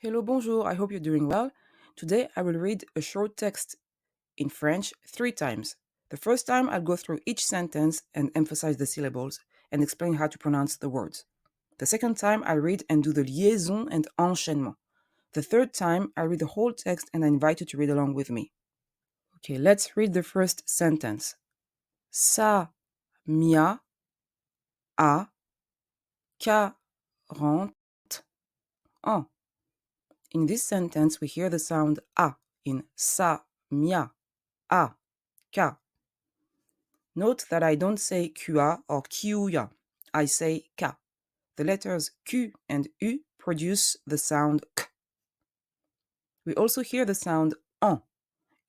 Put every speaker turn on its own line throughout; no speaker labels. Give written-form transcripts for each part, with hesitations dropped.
Hello, bonjour, I hope you're doing well. Today I will read a short text in French 3 times. The first time I'll go through each sentence and emphasize the syllables and explain how to pronounce the words. The second time I'll read and do the liaison and enchaînement. The third time I'll read the whole text and I invite you to read along with me. Okay, let's read the first sentence. Samia a 40 ans. In this sentence, we hear the sound A in Samia a ka. Note that I don't say QA or Kiuya. I say ka. The letters Q and U produce the sound K. We also hear the sound en.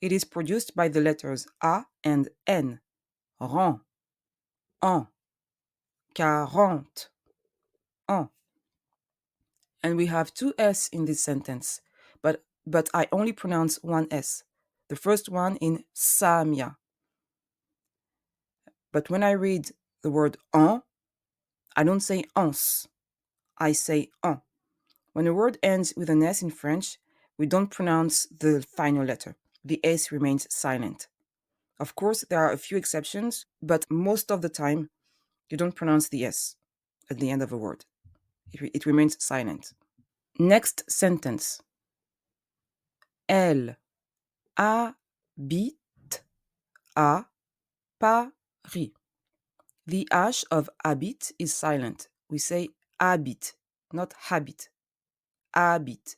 It is produced by the letters A and N. Rend, en, 40, en. And we have two S in this sentence, but I only pronounce one S. The first one in Samia. But when I read the word en, I don't say ens. I say en. When a word ends with an S in French, we don't pronounce the final letter. The S remains silent. Of course, there are a few exceptions, but most of the time, you don't pronounce the S at the end of a word. It remains silent. Next sentence. Elle habite à Paris. The H of habite is silent. We say habite, not habit. Habite.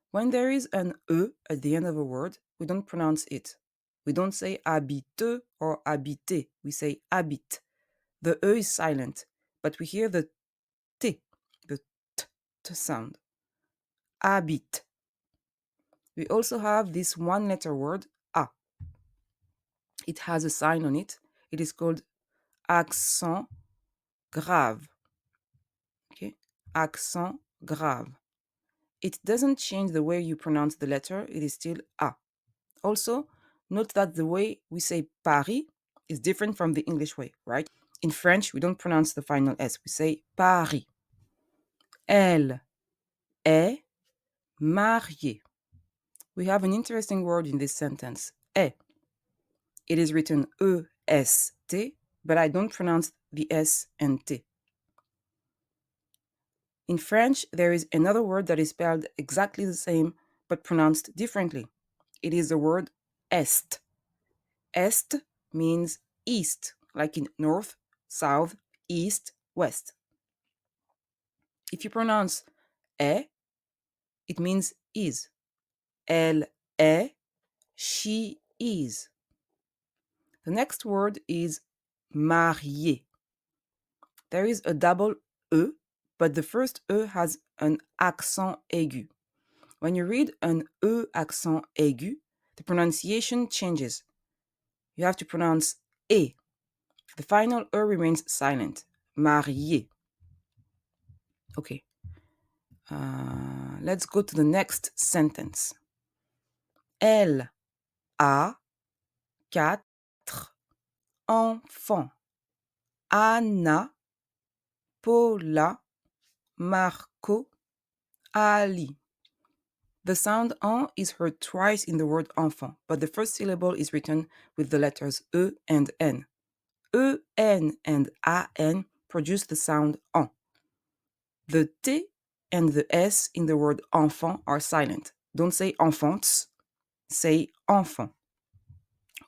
When there is an E at the end of a word, we don't pronounce it. We don't say habite or habiter. We say habite. The E is silent, but we hear the T, the T sound. Habite. We also have this one letter word, A. It has a sign on it. It is called accent grave. Okay? Accent grave. It doesn't change the way you pronounce the letter. It is still A. Also, note that the way we say Paris is different from the English way, right? In French, we don't pronounce the final S. We say Paris. Elle est mariée. We have an interesting word in this sentence, est. It is written E-S-T, but I don't pronounce the S and T. In French, there is another word that is spelled exactly the same, but pronounced differently. It is the word est. Est means east, like in north, south, east, west. If you pronounce est, it means is. Elle est, she is. The next word is marié. There is a double E, but the first E has an accent aigu. When you read an E accent aigu, the pronunciation changes. You have to pronounce E. The final E remains silent. Marié. Okay. Let's go to the next sentence. Elle a 4 enfants. Anna, Paula, Marco, Ali. The sound en is heard twice in the word enfant, but the first syllable is written with the letters E and N. E, N, and A-N produce the sound en. The T and the S in the word enfant are silent. Don't say enfants, say enfant.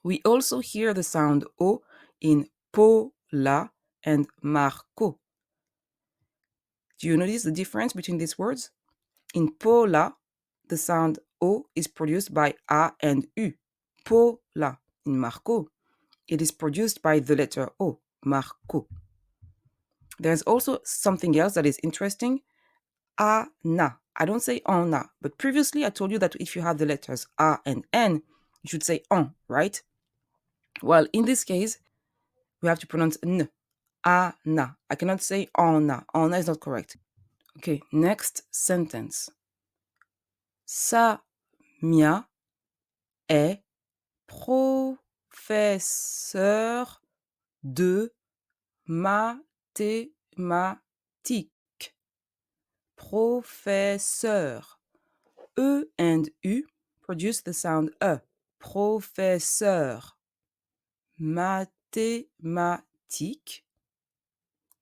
We also hear the sound O in Paula and Marco. Do you notice the difference between these words? In Paula, the sound O is produced by A and U. Paula. In Marco, it is produced by the letter O. Marco. There's also something else that is interesting. Anna. I don't say Anna, but previously I told you that if you have the letters A and N, you should say on, right? Well, in this case, we have to pronounce N. Anna. I cannot say Anna. Anna is not correct. Okay, next sentence. Samia est professeur de mathématiques. Professeur. E and U produce the sound E. Professeur. Mathématique,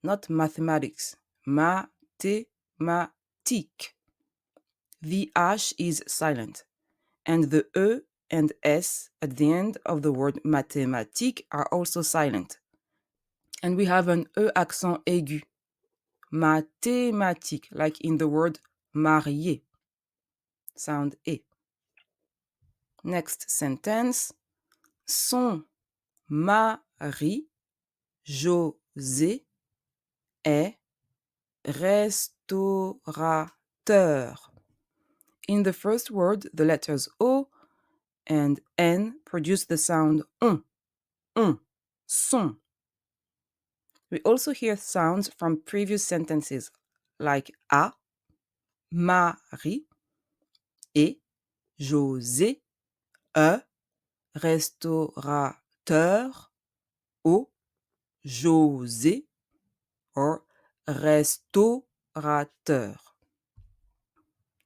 not mathematics. Mathématique. The H is silent, and the E and S at the end of the word mathématique are also silent. And we have an E accent aigu. Mathématique, like in the word marié. Sound E. Next sentence. Son mari, José, est restaurateur. In the first word, the letters O and N produce the sound on, son. We also hear sounds from previous sentences like a, mari, et, José, e, restaurateur, au, José, or restaurateur.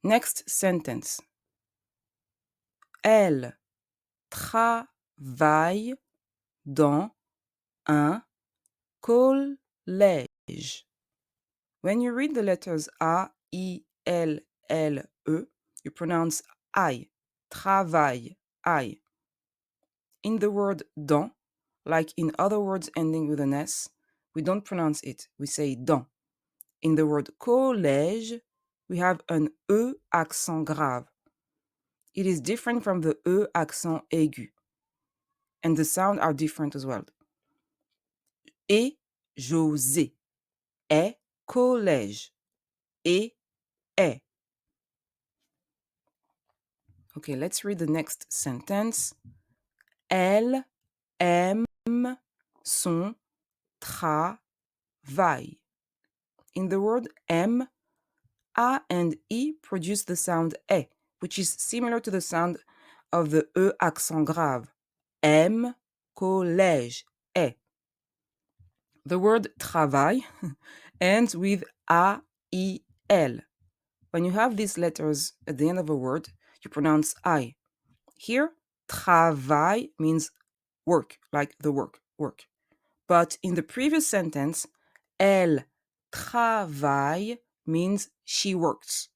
Next sentence. Elle travaille dans un collège. When you read the letters A, I, L, L, E, you pronounce I. Travaille, I. In the word dans, like in other words ending with an S, we don't pronounce it. We say dans. In the word collège, we have an E accent grave. It is different from the E accent aigu. And the sounds are different as well. Et José. Est collège. Et est. Okay, let's read the next sentence. Elle aime son travail. In the word aime, A and I produce the sound E, which is similar to the sound of the E accent grave. Aime, collège, est. The word travail ends with A, I, L. When you have these letters at the end of a word, you pronounce I. Here, travail means work, like the work. But in the previous sentence, elle travaille means she works.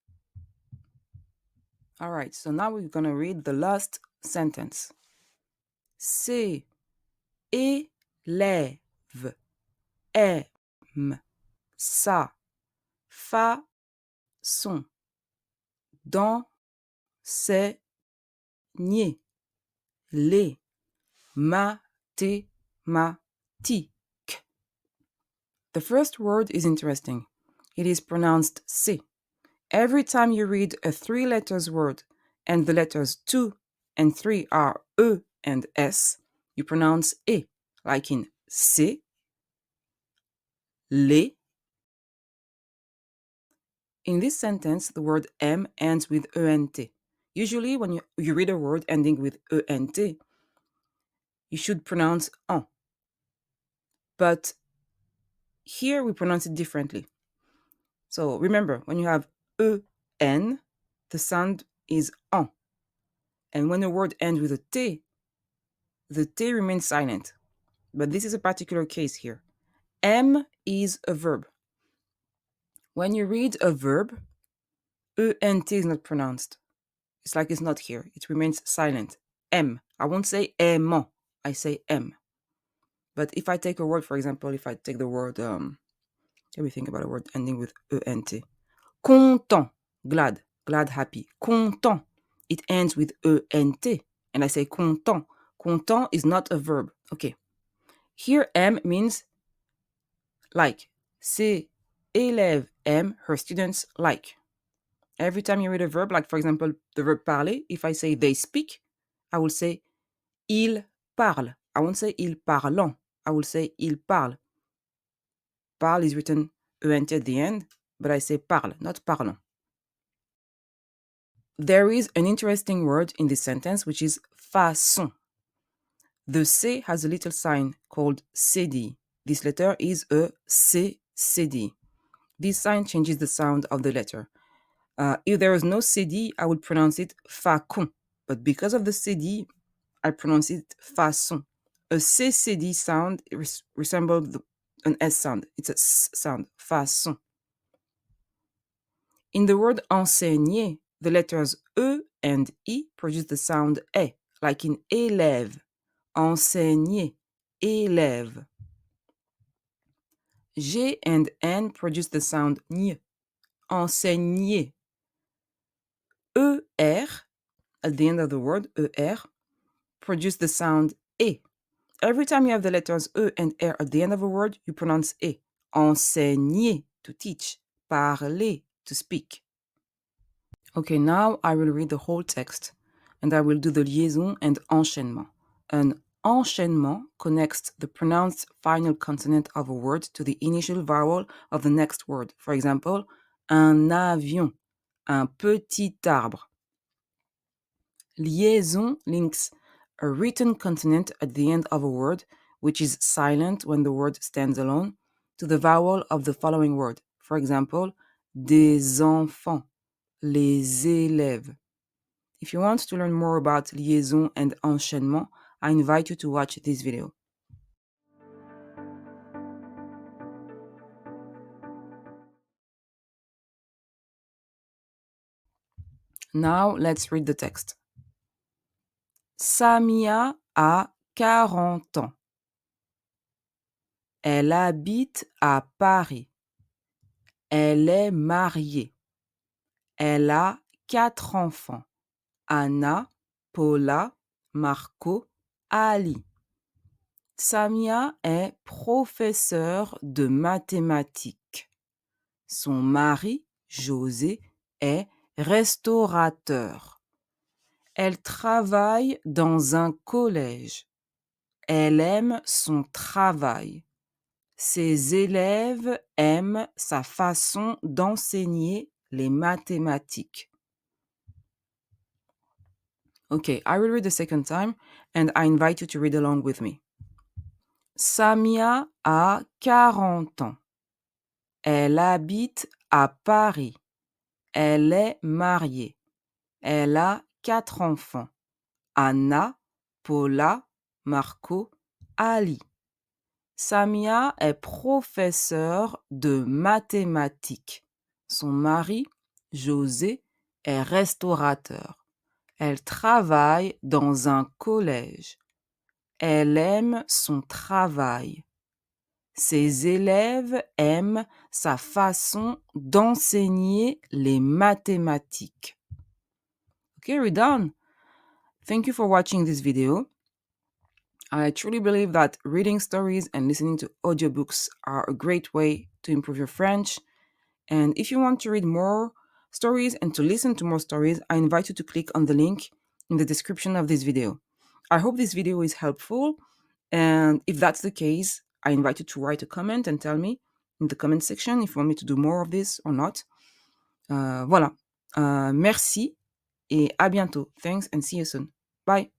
All right, so now we're going to read the last sentence. Ces élèves aiment sa façon d'enseigner les mathématiques. The first word is interesting. It is pronounced C. Every time you read a 3 letters word and the letters 2 and 3 are E and S, you pronounce E, like in C, les. In this sentence, the word M ends with ENT. Usually, when you read a word ending with ENT, you should pronounce en. But here we pronounce it differently. So remember, when you have EN, the sound is en. And when a word ends with a T, the T remains silent. But this is a particular case here. M is a verb. When you read a verb, ENT is not pronounced. It's like it's not here. It remains silent. M. I won't say aimant. I say M. But if I take a word, for example, if I take the word, let me think about a word ending with ENT. Content, glad, happy. Content. It ends with ENT. And I say content. Content is not a verb. Okay. Here, M means like. Ces élèves aiment, her students like. Every time you read a verb, like for example, the verb parler, if I say they speak, I will say ils parlent. I won't say ils parlent. I will say ils parlent. Parle is written ENT at the end, but I say parle, not parlons. There is an interesting word in this sentence, which is façon. The C has a little sign called CD. This letter is a C, CD. This sign changes the sound of the letter. If there was no CD, I would pronounce it facon. But because of the CD, I pronounce it façon. A CCD sound resembles an S sound. It's a S sound, façon. In the word enseigner, the letters E and I produce the sound E, like in élève. Enseigner, élève. G and N produce the sound N. Enseigner. ER, at the end of the word, ER, produce the sound E. Every time you have the letters E and R at the end of a word, you pronounce E. Enseigner, to teach. Parler, to speak. Okay, now I will read the whole text, and I will do the liaison and enchaînement. An enchaînement connects the pronounced final consonant of a word to the initial vowel of the next word. For example, un avion, un petit arbre. Liaison links a written consonant at the end of a word, which is silent when the word stands alone, to the vowel of the following word. For example, des enfants, les élèves. If you want to learn more about liaison and enchaînement, I invite you to watch this video. Now let's read the text. Samia a 40 ans. Elle habite à Paris. Elle est mariée. Elle a 4 enfants. Anna, Paula, Marco, Ali. Samia est professeure de mathématiques. Son mari, José, est restaurateur. Elle travaille dans un collège. Elle aime son travail. Ses élèves aiment sa façon d'enseigner les mathématiques. Okay, I will read the second time and I invite you to read along with me. Samia a 40 ans. Elle habite à Paris. Elle est mariée. Elle a 4 enfants. Anna, Paula, Marco, Ali. Samia est professeure de mathématiques. Son mari, José, est restaurateur. Elle travaille dans un collège. Elle aime son travail. Ses élèves aiment sa façon d'enseigner les mathématiques. Okay, we're done. Thank you for watching this video. I truly believe that reading stories and listening to audiobooks are a great way to improve your French. And if you want to read more stories and to listen to more stories, I invite you to click on the link in the description of this video. I hope this video is helpful. And if that's the case, I invite you to write a comment and tell me in the comment section if you want me to do more of this or not. Voilà. Merci et à bientôt. Thanks and see you soon. Bye.